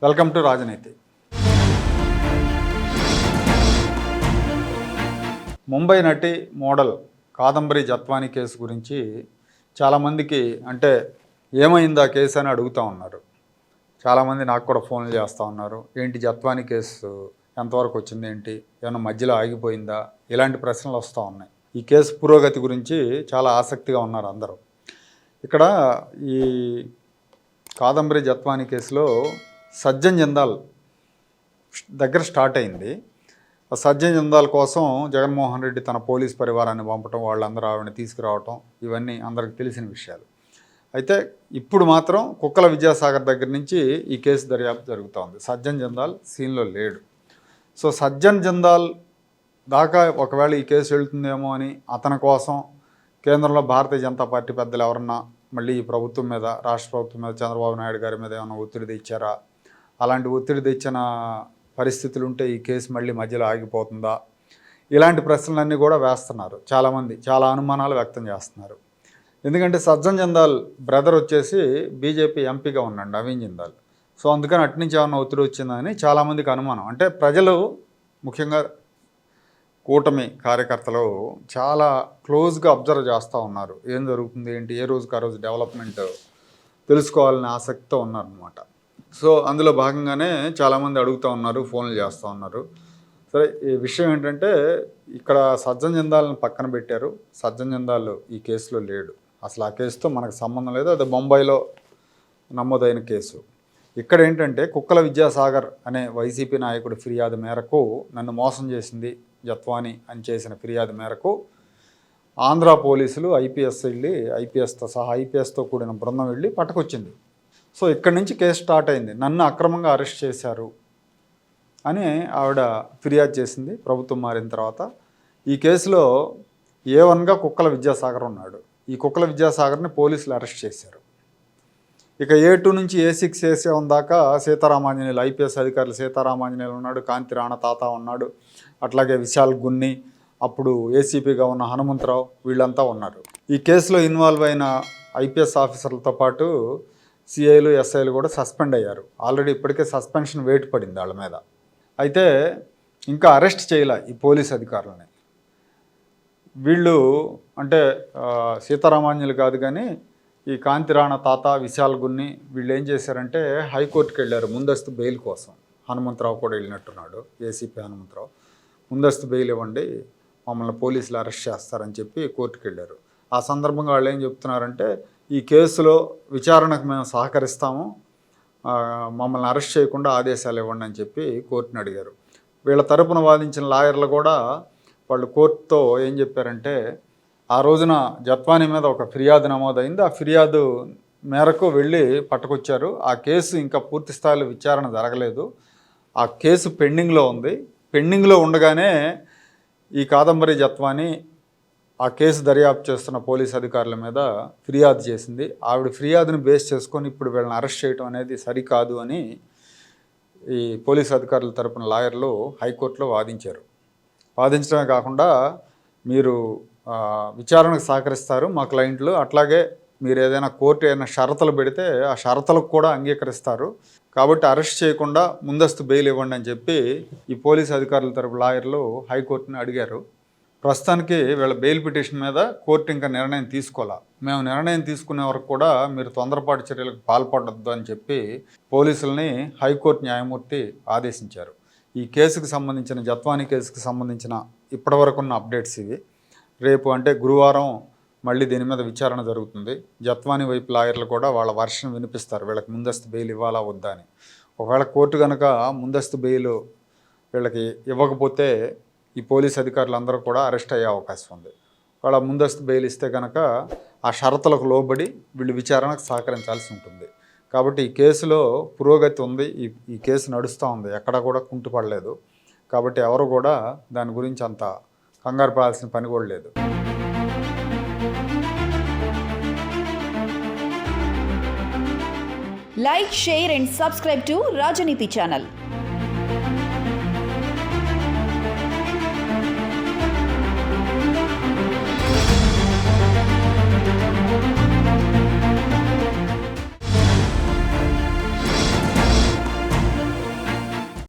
Welcome to రాజనీతి. ముంబై నటి model Kadambari Jethwani case గురించి చాలామందికి అంటే ఏమైంది ఆ కేసు అని అడుగుతూ ఉన్నారు. చాలామంది నాకు కూడా ఫోన్లు చేస్తూ ఉన్నారు. ఏంటి జత్వానీ కేసు ఎంతవరకు వచ్చింది, ఏంటి ఏమైనా మధ్యలో ఆగిపోయిందా, ఇలాంటి ప్రశ్నలు వస్తూ ఉన్నాయి. ఈ కేసు పురోగతి గురించి చాలా ఆసక్తిగా ఉన్నారు అందరూ. ఇక్కడ ఈ కాదంబరి జత్వానీ కేసులో సజ్జన్ జిందాల్ దగ్గర స్టార్ట్ అయింది. ఆ సజ్జన్ జిందాల్ కోసం జగన్మోహన్ రెడ్డి తన పోలీస్ పరివారాన్ని పంపటం, వాళ్ళందరూ ఆవిడని తీసుకురావటం, ఇవన్నీ అందరికి తెలిసిన విషయాలు. అయితే ఇప్పుడు మాత్రం కుక్కల విద్యాసాగర్ దగ్గర నుంచి ఈ కేసు దర్యాప్తు జరుగుతూ ఉంది. సజ్జన్ జిందాల్ సీన్లో లేడు. సో సజ్జన్ జిందాల్ దాకా ఒకవేళ ఈ కేసు వెళ్తుందేమో అని అతని కోసం కేంద్రంలో భారతీయ జనతా పార్టీ పెద్దలు ఎవరన్నా మళ్ళీ ఈ ప్రభుత్వం మీద, రాష్ట్ర ప్రభుత్వం మీద, చంద్రబాబు నాయుడు గారి మీద ఏమైనా ఒత్తిడి తెచ్చారా, అలాంటి ఒత్తిడి తెచ్చిన పరిస్థితులు ఉంటే ఈ కేసు మళ్ళీ మధ్యలో ఆగిపోతుందా, ఇలాంటి ప్రశ్నలన్నీ కూడా వేస్తున్నారు చాలామంది. చాలా అనుమానాలు వ్యక్తం చేస్తున్నారు. ఎందుకంటే సజ్జన్ జిందాల్ బ్రదర్ వచ్చేసి బీజేపీ ఎంపీగా ఉన్నాడు, నవీన్ జిందాల్. సో అందుకని అట్నుంచి ఏమన్నా ఒత్తిడి వచ్చిందని చాలామందికి అనుమానం. అంటే ప్రజలు ముఖ్యంగా కూటమి కార్యకర్తలు చాలా క్లోజ్గా అబ్జర్వ్ చేస్తూ ఉన్నారు. ఏం జరుగుతుంది, ఏంటి, ఏ రోజుకి ఆ రోజు డెవలప్మెంట్ తెలుసుకోవాలనే ఆసక్తితో ఉన్నారనమాట. సో అందులో భాగంగానే చాలామంది అడుగుతూ ఉన్నారు, ఫోన్లు చేస్తూ ఉన్నారు. సరే, ఈ విషయం ఏంటంటే ఇక్కడ సజ్జన్ జిందాల్ని పక్కన పెట్టారు. సజ్జన్ జిందాల్ ఈ కేసులో లేడు. అసలు ఆ కేసుతో మనకు సంబంధం లేదు. అది బొంబాయిలో నమోదైన కేసు. ఇక్కడ ఏంటంటే కుక్కల విద్యాసాగర్ అనే వైసీపీ నాయకుడి ఫిర్యాదు మేరకు నన్ను మోసం చేసింది జత్వానీ అని చేసిన ఫిర్యాదు మేరకు ఆంధ్ర పోలీసులు ఐపీఎస్తో కూడిన బృందం వెళ్ళి పట్టుకొచ్చింది. సో ఇక్కడి నుంచి కేసు స్టార్ట్ అయింది. నన్ను అక్రమంగా అరెస్ట్ చేశారు అని ఆవిడ ఫిర్యాదు చేసింది ప్రభుత్వం మారిన తర్వాత. ఈ కేసులో A1గా కుక్కల విద్యాసాగర్ ఉన్నాడు. ఈ కుక్కల విద్యాసాగర్ని పోలీసులు అరెస్ట్ చేశారు. ఇక A2 నుంచి A6, A7 దాకా సీతారామాంజనేయులు, ఐపీఎస్ అధికారులు సీతారామాంజనేయులు ఉన్నాడు, కాంతి రాణా తాత ఉన్నాడు, అట్లాగే విశాల్ గున్ని, అప్పుడు ఏసీపీగా ఉన్న హనుమంతరావు, వీళ్ళంతా ఉన్నారు. ఈ కేసులో ఇన్వాల్వ్ అయిన ఐపీఎస్ ఆఫీసర్లతో పాటు సిఐలు, ఎస్ఐలు కూడా సస్పెండ్ అయ్యారు. ఆల్రెడీ ఇప్పటికే సస్పెన్షన్ వేటు పడింది వాళ్ళ మీద. అయితే ఇంకా అరెస్ట్ చేయలే ఈ పోలీస్ అధికారులని. వీళ్ళు అంటే సీతారామాంజనేయులు కాదు కానీ ఈ కాంతి రాణా తాత, విశాల్ గున్ని వీళ్ళు ఏం చేశారంటే హైకోర్టుకి వెళ్ళారు ముందస్తు బెయిల్ కోసం. హనుమంతరావు కూడా వెళ్ళినట్టున్నాడు, ఏసీపీ హనుమంతరావు. ముందస్తు బెయిల్ ఇవ్వండి, మమ్మల్ని పోలీసులు అరెస్ట్ చేస్తారని చెప్పి కోర్టుకు వెళ్ళారు. ఆ సందర్భంగా వాళ్ళు ఏం చెప్తున్నారంటే ఈ కేసులో విచారణకు మేము సహకరిస్తాము, మమ్మల్ని అరెస్ట్ చేయకుండా ఆదేశాలు ఇవ్వండి అని చెప్పి కోర్టుని అడిగారు. వీళ్ళ తరపున వాదించిన లాయర్లు కూడా వాళ్ళు కోర్టుతో ఏం చెప్పారంటే ఆ రోజున జత్వానీ మీద ఒక ఫిర్యాదు నమోదైంది, ఆ ఫిర్యాదు మేరకు వెళ్ళి పట్టుకొచ్చారు. ఆ కేసు ఇంకా పూర్తి స్థాయిలో విచారణ జరగలేదు, ఆ కేసు పెండింగ్లో ఉంది. పెండింగ్లో ఉండగానే ఈ కాదంబరి జత్వానీ ఆ కేసు దర్యాప్తు చేస్తున్న పోలీస్ అధికారుల మీద ఫిర్యాదు చేసింది. ఆవిడ ఫిర్యాదును బేస్ చేసుకొని ఇప్పుడు వీళ్ళని అరెస్ట్ చేయడం అనేది సరికాదు అని ఈ పోలీస్ అధికారుల తరపున లాయర్లు హైకోర్టులో వాదించారు. వాదించడమే కాకుండా మీరు విచారణకు సహకరిస్తారు మా క్లయింట్లు, అట్లాగే మీరు ఏదైనా కోర్టు ఏదైనా షరతులు పెడితే ఆ షరతులకు కూడా అంగీకరిస్తారు, కాబట్టి అరెస్ట్ చేయకుండా ముందస్తు బెయిల్ ఇవ్వండి అని చెప్పి ఈ పోలీస్ అధికారుల తరపు లాయర్లు హైకోర్టుని అడిగారు. ప్రస్తుతానికి వీళ్ళ బెయిల్ పిటిషన్ మీద కోర్టు ఇంకా నిర్ణయం తీసుకోవాలా. మేము నిర్ణయం తీసుకునే వరకు కూడా మీరు తొందరపాటు చర్యలకు పాల్పడొద్దు అని చెప్పి పోలీసులని హైకోర్టు న్యాయమూర్తి ఆదేశించారు. ఈ కేసుకు సంబంధించిన జత్వానీ కేసుకు సంబంధించిన ఇప్పటివరకు ఉన్న అప్డేట్స్ ఇవి. రేపు అంటే గురువారం మళ్ళీ దీని మీద విచారణ జరుగుతుంది. జత్వానీ వైపు లాయర్లు కూడా వాళ్ళ వర్షన్ వినిపిస్తారు, వీళ్ళకి ముందస్తు బెయిల్ ఇవ్వాలా వద్దా అని. ఒకవేళ కోర్టు కనుక ముందస్తు బెయిల్ వీళ్ళకి ఇవ్వకపోతే ఈ పోలీస్ అధికారులందరూ కూడా అరెస్ట్ అయ్యే అవకాశం ఉంది. వాళ్ళ ముందస్తు బెయిల్ ఇస్తే కనుక ఆ షరతులకు లోబడి వీళ్ళు విచారణకు సహకరించాల్సి ఉంటుంది. కాబట్టి ఈ కేసులో పురోగతి ఉంది, ఈ కేసు నడుస్తూ ఉంది, ఎక్కడ కూడా కుంటుపడలేదు. కాబట్టి ఎవరు కూడా దాని గురించి అంత కంగారు పడాల్సిన పని కూడా లేదు. Like, share and subscribe to Rajaniti channel.